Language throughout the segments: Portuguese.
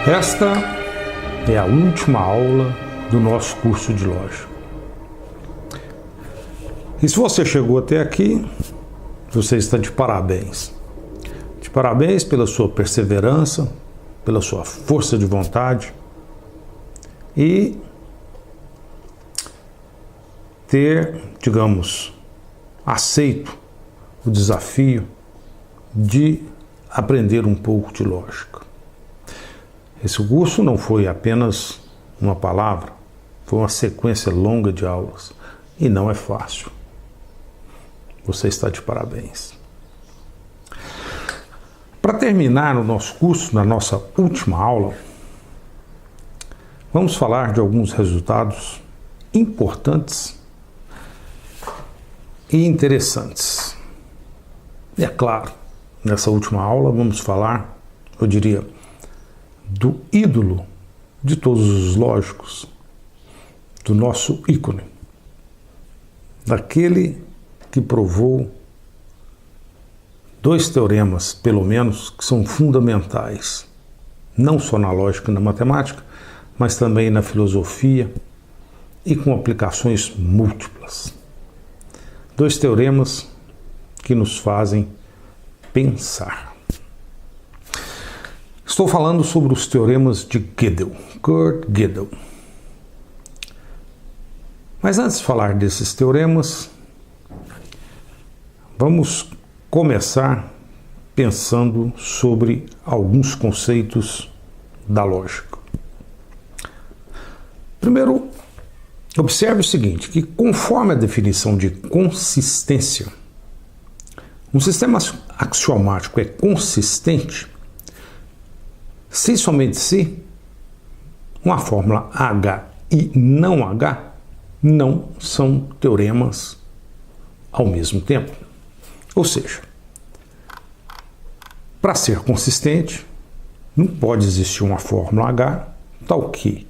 Esta é a última aula do nosso curso de lógica. E se você chegou até aqui, você está de parabéns. De parabéns pela sua perseverança, pela sua força de vontade e ter, digamos, aceito o desafio de aprender um pouco de lógica. Esse curso não foi apenas uma palavra, foi uma sequência longa de aulas e não é fácil. Você está de parabéns. Para terminar o nosso curso, na nossa última aula, vamos falar de alguns resultados importantes e interessantes. E é claro, nessa última aula vamos falar, eu diria, do ídolo de todos os lógicos, do nosso ícone, daquele que provou dois teoremas, pelo menos, que são fundamentais, não só na lógica e na matemática, mas também na filosofia e com aplicações múltiplas. Dois teoremas que nos fazem pensar. Estou falando sobre os teoremas de Gödel, Kurt Gödel. Mas antes de falar desses teoremas, vamos começar pensando sobre alguns conceitos da lógica. Primeiro, observe o seguinte, que conforme a definição de consistência, um sistema axiomático é consistente se somente se uma fórmula H e não H não são teoremas ao mesmo tempo. Ou seja, para ser consistente, não pode existir uma fórmula H tal que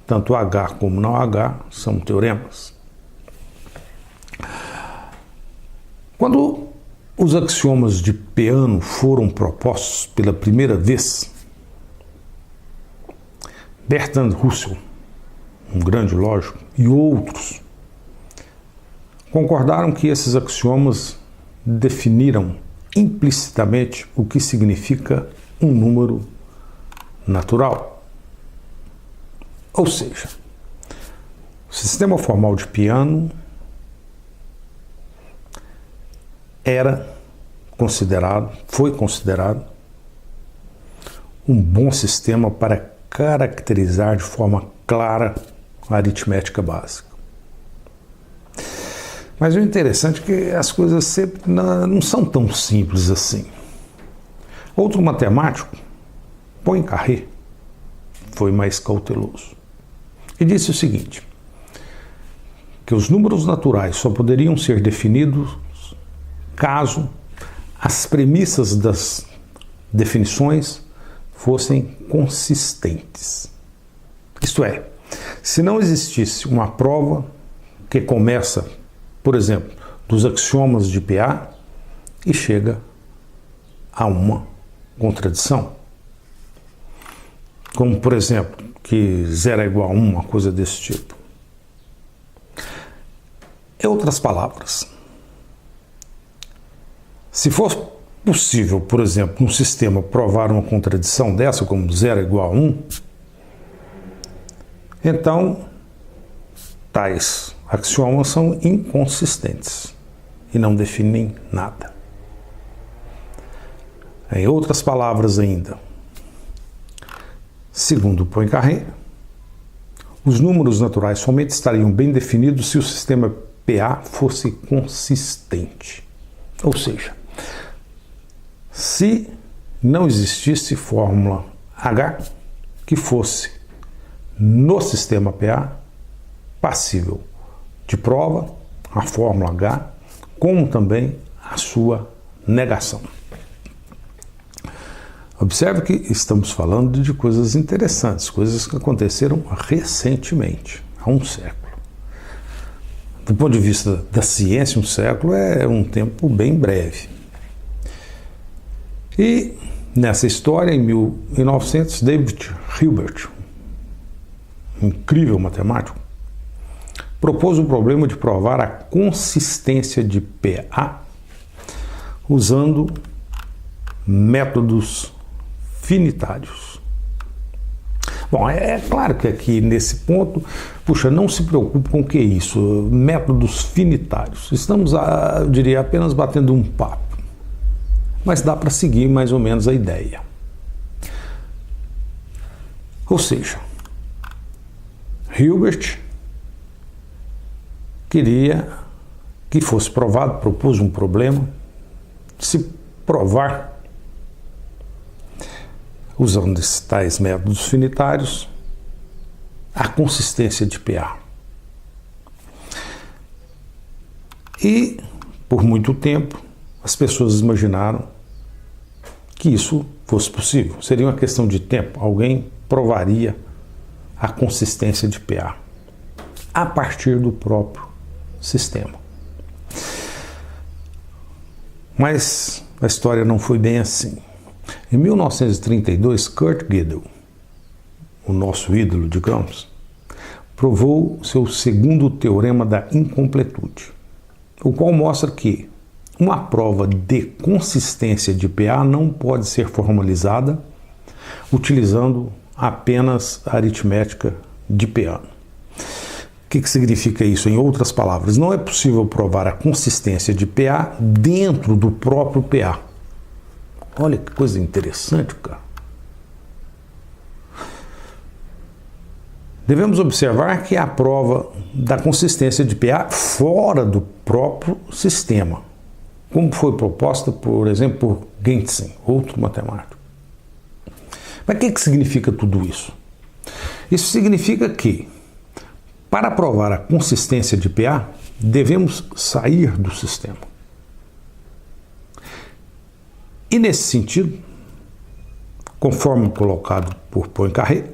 tanto H como não H são teoremas. Quando os axiomas de Peano foram propostos pela primeira vez, Bertrand Russell, um grande lógico, e outros concordaram que esses axiomas definiram implicitamente o que significa um número natural. Ou seja, o sistema formal de Peano foi considerado um bom sistema para caracterizar de forma clara a aritmética básica. Mas o interessante é que as coisas sempre não são tão simples assim. Outro matemático, Poincaré, foi mais cauteloso e disse o seguinte, que os números naturais só poderiam ser definidos caso as premissas das definições fossem consistentes. Isto é, se não existisse uma prova que começa, por exemplo, dos axiomas de PA e chega a uma contradição. Como, por exemplo, que 0 é igual a 1, uma coisa desse tipo. Em outras palavras, se for possível, por exemplo, num sistema provar uma contradição dessa, como 0 é igual a 1, então tais axiomas são inconsistentes e não definem nada. Em outras palavras ainda, segundo Poincaré, os números naturais somente estariam bem definidos se o sistema PA fosse consistente. Ou seja, se não existisse fórmula H que fosse no sistema PA passível de prova, a fórmula H, como também a sua negação. Observe que estamos falando de coisas interessantes, coisas que aconteceram recentemente, há um século. Do ponto de vista da ciência, um século é um tempo bem breve. E Nessa história, em 1900, David Hilbert, um incrível matemático, propôs o problema de provar a consistência de PA usando métodos finitários. Bom, é claro que aqui nesse ponto, não se preocupe com o que é isso, métodos finitários. Estamos, eu diria, apenas batendo um papo, mas dá para seguir mais ou menos a ideia. Ou seja, Hilbert queria que fosse provado, propôs um problema, se provar, usando esses tais métodos finitários, a consistência de PA. E, por muito tempo, as pessoas imaginaram que isso fosse possível. Seria uma questão de tempo. Alguém provaria a consistência de PA a partir do próprio sistema. Mas a história não foi bem assim. Em 1932, Kurt Gödel, o nosso ídolo, digamos, provou seu segundo teorema da incompletude, o qual mostra que uma prova de consistência de PA não pode ser formalizada utilizando apenas a aritmética de PA. O que significa isso? Em outras palavras, não é possível provar a consistência de PA dentro do próprio PA. Olha que coisa interessante, cara. Devemos observar que há a prova da consistência de PA fora do próprio sistema, como foi proposta, por exemplo, por Gentzen, outro matemático. Mas o que significa tudo isso? Isso significa que, para provar a consistência de PA, devemos sair do sistema. E nesse sentido, conforme colocado por Poincaré,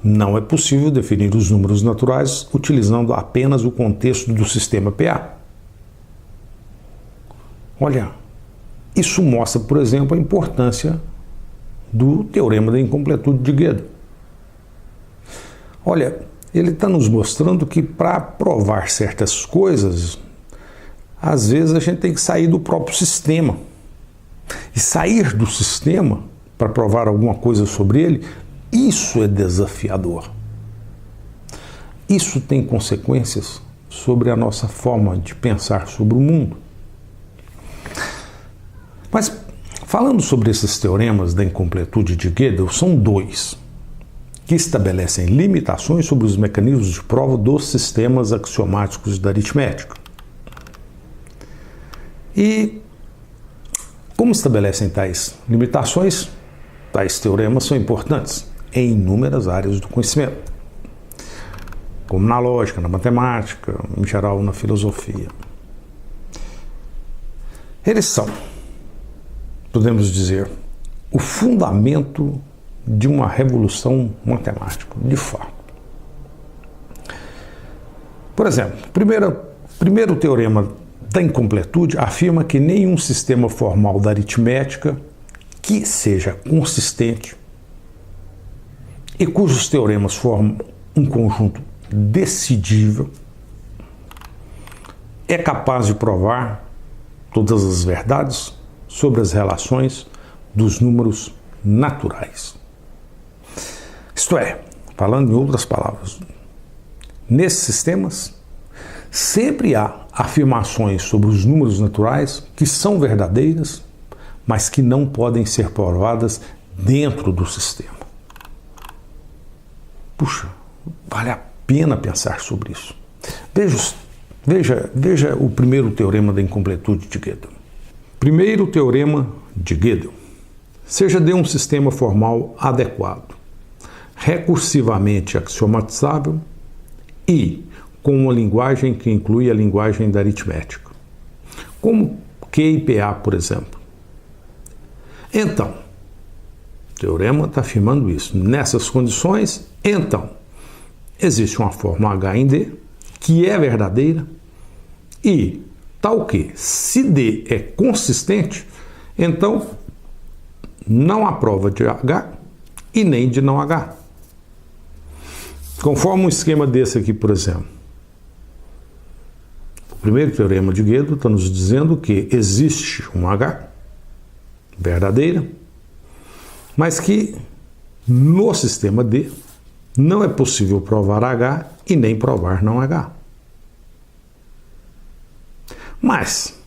não é possível definir os números naturais utilizando apenas o contexto do sistema PA. Olha, isso mostra, por exemplo, a importância do teorema da incompletude de Gödel. Olha, ele está nos mostrando que para provar certas coisas, às vezes a gente tem que sair do próprio sistema. E sair do sistema para provar alguma coisa sobre ele, isso é desafiador. Isso tem consequências sobre a nossa forma de pensar sobre o mundo. Mas, falando sobre esses teoremas da incompletude de Gödel, são dois, que estabelecem limitações sobre os mecanismos de prova dos sistemas axiomáticos da aritmética. E, como estabelecem tais limitações, tais teoremas são importantes em inúmeras áreas do conhecimento, como na lógica, na matemática, em geral na filosofia. Eles são, podemos dizer, o fundamento de uma revolução matemática, de fato. Por exemplo, primeiro teorema da incompletude afirma que nenhum sistema formal da aritmética que seja consistente e cujos teoremas formam um conjunto decidível é capaz de provar todas as verdades sobre as relações dos números naturais. Isto é, falando em outras palavras, nesses sistemas sempre há afirmações sobre os números naturais que são verdadeiras, mas que não podem ser provadas dentro do sistema. Puxa, vale a pena pensar sobre isso. Veja o primeiro teorema da incompletude de Gödel. Primeiro teorema de Gödel. Seja D um sistema formal adequado, recursivamente axiomatizável e com uma linguagem que inclui a linguagem da aritmética, como Q e PA, por exemplo. Então, o teorema está afirmando isso. Nessas condições, então, existe uma forma H em D que é verdadeira e tal que, se D é consistente, então não há prova de H e nem de não H. Conforme um esquema desse aqui, por exemplo, o primeiro teorema de Gödel está nos dizendo que existe um H verdadeira, mas que no sistema D não é possível provar H e nem provar não H. Mas,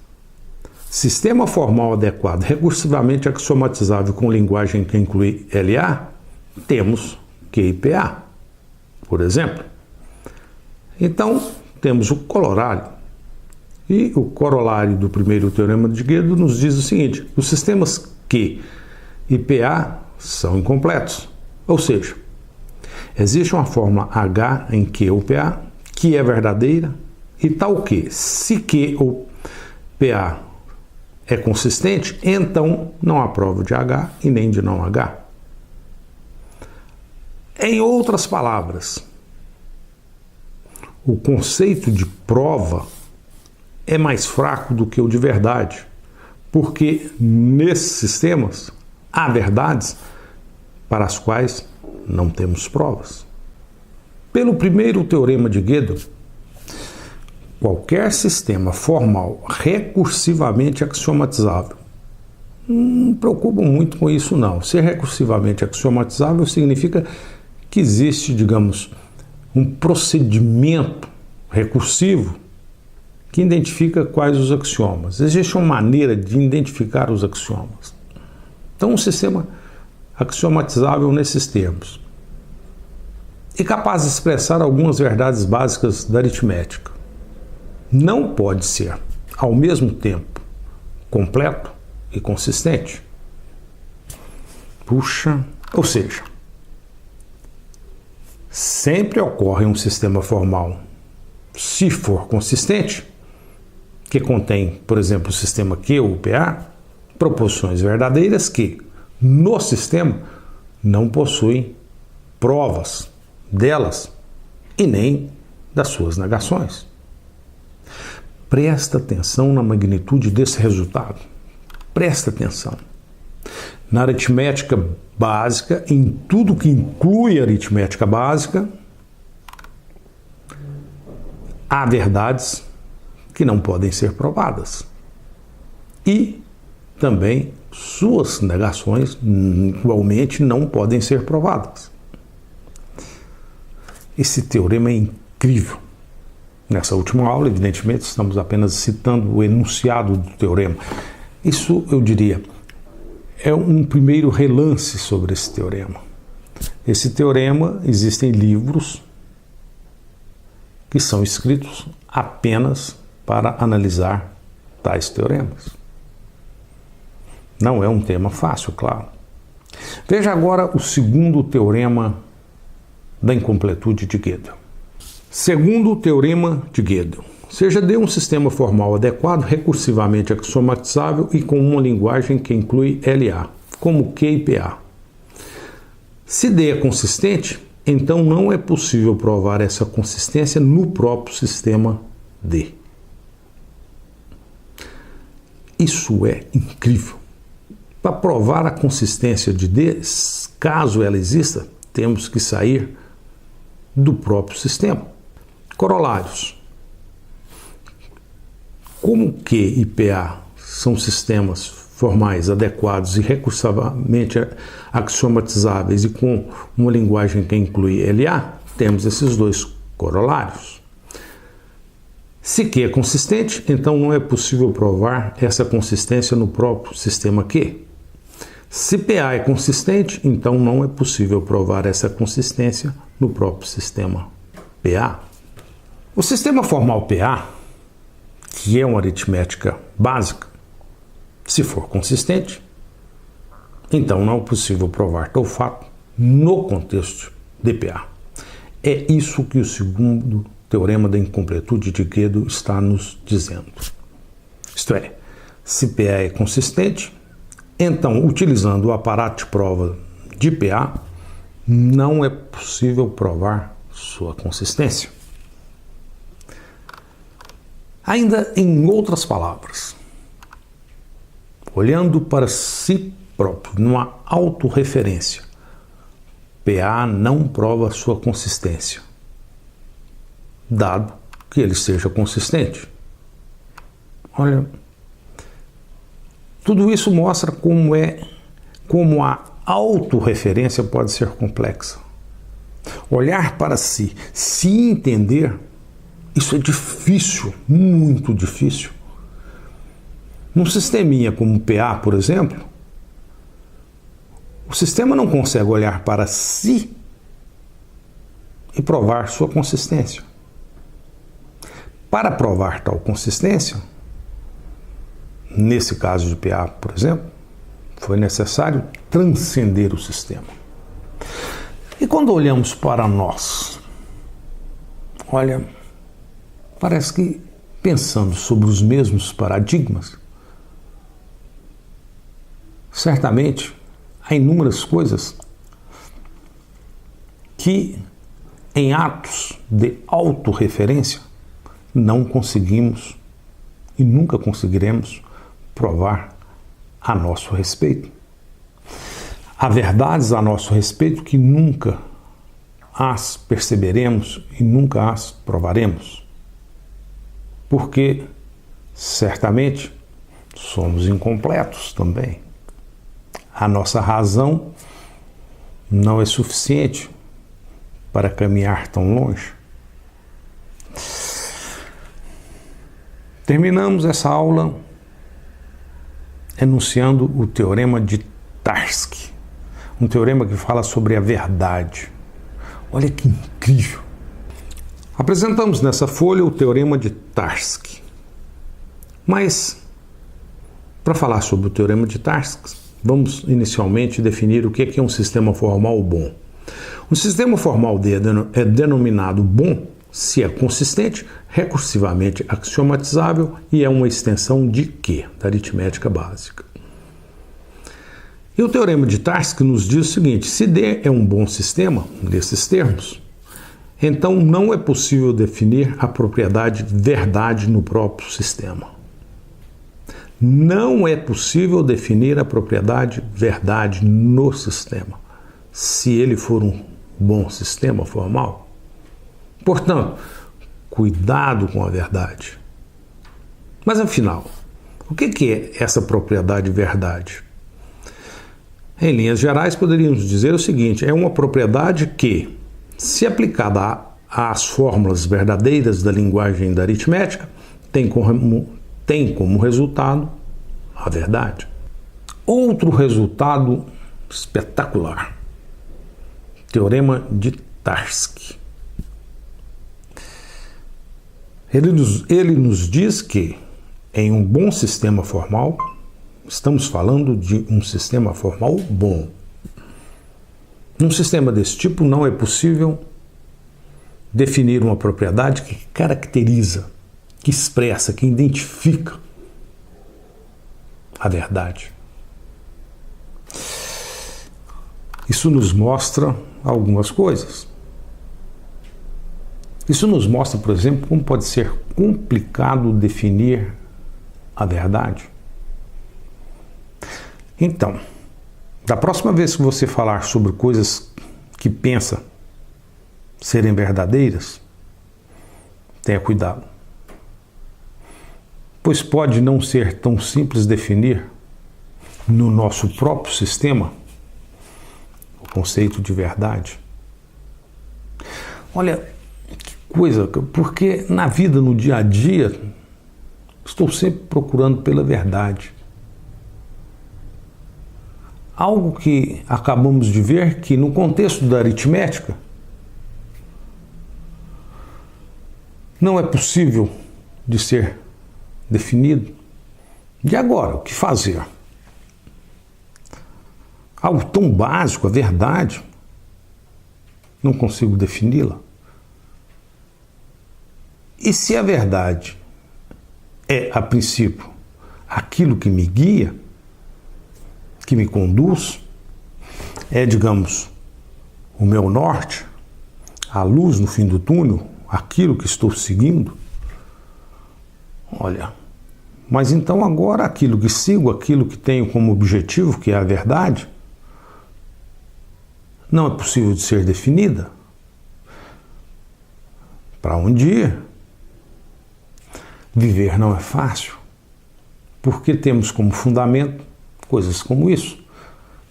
sistema formal adequado recursivamente axiomatizável com linguagem que inclui LA, temos Q e PA, por exemplo. Então, temos o corolário. E o corolário do primeiro teorema de Gödel nos diz o seguinte: os sistemas Q e PA são incompletos. Ou seja, existe uma fórmula H em Q ou PA que é verdadeira e tal que, se Q ou PA é consistente, então não há prova de H e nem de não H. Em outras palavras, o conceito de prova é mais fraco do que o de verdade, porque nesses sistemas há verdades para as quais não temos provas. Pelo primeiro teorema de Gödel, qualquer sistema formal recursivamente axiomatizável, não me preocupo muito com isso não. Ser recursivamente axiomatizável significa que existe, digamos, um procedimento recursivo que identifica quais os axiomas. Existe uma maneira de identificar os axiomas. Então, um sistema axiomatizável nesses termos é capaz de expressar algumas verdades básicas da aritmética. Não pode ser, ao mesmo tempo, completo e consistente. Ou seja, sempre ocorre um sistema formal, se for consistente, que contém, por exemplo, o sistema Q ou PA, proposições verdadeiras que, no sistema, não possuem provas delas e nem das suas negações. Presta atenção na magnitude desse resultado. Presta atenção. Na aritmética básica, em tudo que inclui a aritmética básica, há verdades que não podem ser provadas. E também suas negações igualmente não podem ser provadas. Esse teorema é incrível. Nessa última aula, evidentemente, estamos apenas citando o enunciado do teorema. Isso, eu diria, é um primeiro relance sobre esse teorema. Esse teorema, existem livros que são escritos apenas para analisar tais teoremas. Não é um tema fácil, claro. Veja agora o segundo teorema da incompletude de Gödel. Segundo o teorema de Gödel, seja D um sistema formal adequado, recursivamente axiomatizável e com uma linguagem que inclui LA, como Q e PA. Se D é consistente, então não é possível provar essa consistência no próprio sistema D. Isso é incrível. Para provar a consistência de D, caso ela exista, temos que sair do próprio sistema. Corolários. Como Q e PA são sistemas formais adequados e recursivamente axiomatizáveis e com uma linguagem que inclui LA, temos esses dois corolários. Se Q é consistente, então não é possível provar essa consistência no próprio sistema Q. Se PA é consistente, então não é possível provar essa consistência no próprio sistema PA. O sistema formal PA, que é uma aritmética básica, se for consistente, então não é possível provar tal fato no contexto de PA. É isso que o segundo teorema da incompletude de Gödel está nos dizendo. Isto é, se PA é consistente, então, utilizando o aparato de prova de PA, não é possível provar sua consistência. Ainda em outras palavras, olhando para si próprio, numa autorreferência. PA não prova sua consistência, dado que ele seja consistente. Olha, tudo isso mostra como a autorreferência pode ser complexa. Olhar para si, se entender, isso é difícil, muito difícil. Num sisteminha como o PA, por exemplo, o sistema não consegue olhar para si e provar sua consistência. Para provar tal consistência, nesse caso de PA, por exemplo, foi necessário transcender o sistema. E quando olhamos para nós, olha, parece que pensando sobre os mesmos paradigmas, certamente há inúmeras coisas que, em atos de autorreferência, não conseguimos e nunca conseguiremos provar a nosso respeito. Há verdades a nosso respeito que nunca as perceberemos e nunca as provaremos, porque certamente somos incompletos também. A nossa razão não é suficiente para caminhar tão longe. Terminamos essa aula enunciando o Teorema de Tarski, um teorema que fala sobre a verdade. Olha que incrível! Apresentamos nessa folha o Teorema de Tarski. Mas, para falar sobre o Teorema de Tarski, vamos inicialmente definir o que é um sistema formal bom. Um sistema formal é denominado bom se é consistente, recursivamente axiomatizável e é uma extensão de quê? Da aritmética básica. E o Teorema de Tarski nos diz o seguinte: se D é um bom sistema, nesses termos, então não é possível definir a propriedade verdade no próprio sistema. Não é possível definir a propriedade verdade no sistema, se ele for um bom sistema formal. Portanto, cuidado com a verdade. Mas afinal, o que é essa propriedade verdade? Em linhas gerais, poderíamos dizer o seguinte: é uma propriedade que, se aplicada às fórmulas verdadeiras da linguagem da aritmética, tem como resultado a verdade. Outro resultado espetacular: Teorema de Tarski. Ele nos diz que, em um bom sistema formal, estamos falando de um sistema formal bom. Num sistema desse tipo, não é possível definir uma propriedade que caracteriza, que expressa, que identifica a verdade. Isso nos mostra algumas coisas. Isso nos mostra, por exemplo, como pode ser complicado definir a verdade. Então, da próxima vez que você falar sobre coisas que pensa serem verdadeiras, tenha cuidado. Pois pode não ser tão simples definir no nosso próprio sistema o conceito de verdade. Olha, que coisa, porque na vida, no dia a dia, estou sempre procurando pela verdade. Algo que acabamos de ver que, no contexto da aritmética, não é possível de ser definido. E agora, o que fazer? Algo tão básico, a verdade, não consigo defini-la. E se a verdade é, a princípio, aquilo que me guia, que me conduz, é, digamos, o meu norte, a luz no fim do túnel, aquilo que estou seguindo, olha, Mas então agora aquilo que sigo, aquilo que tenho como objetivo, que é a verdade, não é possível de ser definida. Para onde ir? Viver não é fácil, porque temos como fundamento coisas como isso.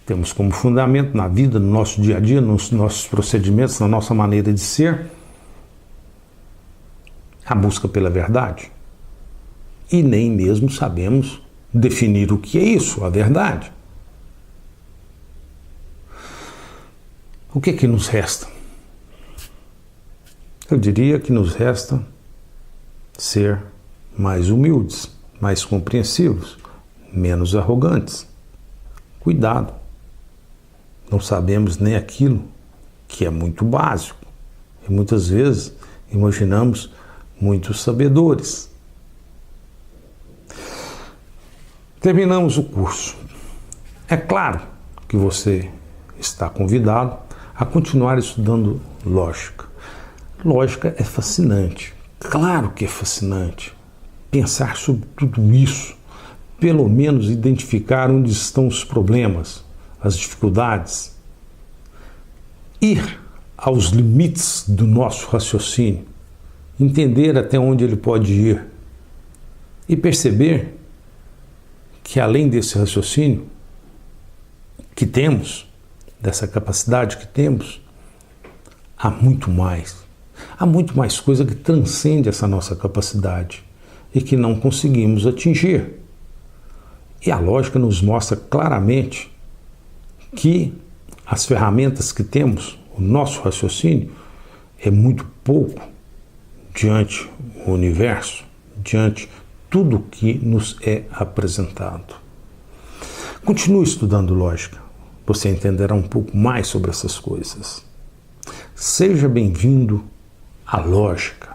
Temos como fundamento na vida, no nosso dia a dia, nos nossos procedimentos, na nossa maneira de ser, a busca pela verdade. E nem mesmo sabemos definir o que é isso, a verdade. O que é que nos resta? Eu diria que nos resta ser mais humildes, mais compreensivos, menos arrogantes. Cuidado, não sabemos nem aquilo que é muito básico. E muitas vezes imaginamos muitos sabedores. Terminamos o curso. É claro que você está convidado a continuar estudando lógica. Lógica é fascinante. Claro que é fascinante. Pensar sobre tudo isso, pelo menos identificar onde estão os problemas, as dificuldades, ir aos limites do nosso raciocínio, entender até onde ele pode ir e perceber que além desse raciocínio que temos, dessa capacidade que temos, há muito mais. Há muito mais coisa que transcende essa nossa capacidade e que não conseguimos atingir. E a lógica nos mostra claramente que as ferramentas que temos, o nosso raciocínio, é muito pouco diante do universo, diante tudo que nos é apresentado. Continue estudando lógica, você entenderá um pouco mais sobre essas coisas. Seja bem-vindo à lógica.